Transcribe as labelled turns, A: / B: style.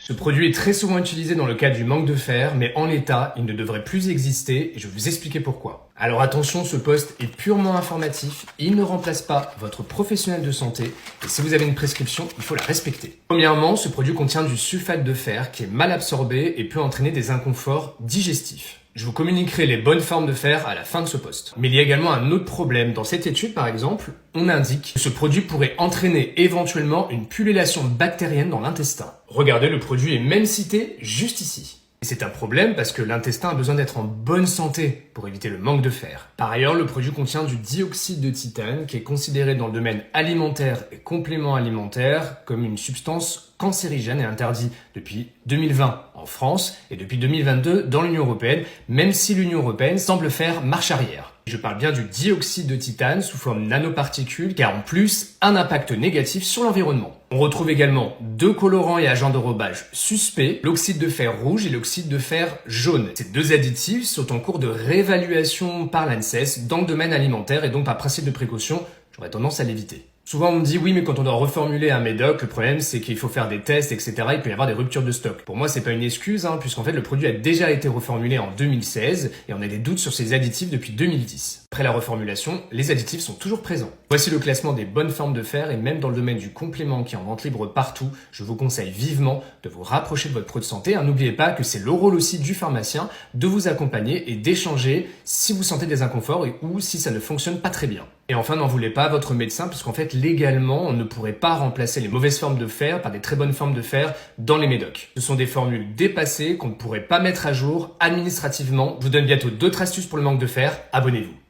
A: Ce produit est très souvent utilisé dans le cas du manque de fer, mais en l'état, il ne devrait plus exister et je vais vous expliquer pourquoi. Alors attention, ce post est purement informatif, il ne remplace pas votre professionnel de santé et si vous avez une prescription, il faut la respecter. Premièrement, ce produit contient du sulfate de fer qui est mal absorbé et peut entraîner des inconforts digestifs. Je vous communiquerai les bonnes formes de fer à la fin de ce post. Mais il y a également un autre problème. Dans cette étude, par exemple, on indique que ce produit pourrait entraîner éventuellement une pullulation bactérienne dans l'intestin. Regardez, le produit est même cité juste ici. Et c'est un problème parce que l'intestin a besoin d'être en bonne santé pour éviter le manque de fer. Par ailleurs, le produit contient du dioxyde de titane qui est considéré dans le domaine alimentaire et complément alimentaire comme une substance cancérigène et interdit depuis 2020 en France et depuis 2022 dans l'Union européenne, même si l'Union européenne semble faire marche arrière. Je parle bien du dioxyde de titane sous forme nanoparticules qui a en plus un impact négatif sur l'environnement. On retrouve également deux colorants et agents d'enrobage suspects, l'oxyde de fer rouge et l'oxyde de fer jaune. Ces deux additifs sont en cours de réévaluation par l'ANSES dans le domaine alimentaire et donc par principe de précaution, j'aurais tendance à l'éviter. Souvent on me dit oui mais quand on doit reformuler un médoc, le problème c'est qu'il faut faire des tests etc. Il peut y avoir des ruptures de stock. Pour moi c'est pas une excuse puisqu'en fait le produit a déjà été reformulé en 2016 et on a des doutes sur ses additifs depuis 2010. Après la reformulation, les additifs sont toujours présents. Voici le classement des bonnes formes de fer et même dans le domaine du complément qui est en vente libre partout, je vous conseille vivement de vous rapprocher de votre pro de santé. N'oubliez pas que c'est le rôle aussi du pharmacien de vous accompagner et d'échanger si vous sentez des inconforts ou si ça ne fonctionne pas très bien. Et enfin, n'en voulez pas à votre médecin puisqu'en fait, légalement, on ne pourrait pas remplacer les mauvaises formes de fer par des très bonnes formes de fer dans les médocs. Ce sont des formules dépassées qu'on ne pourrait pas mettre à jour administrativement. Je vous donne bientôt d'autres astuces pour le manque de fer. Abonnez-vous.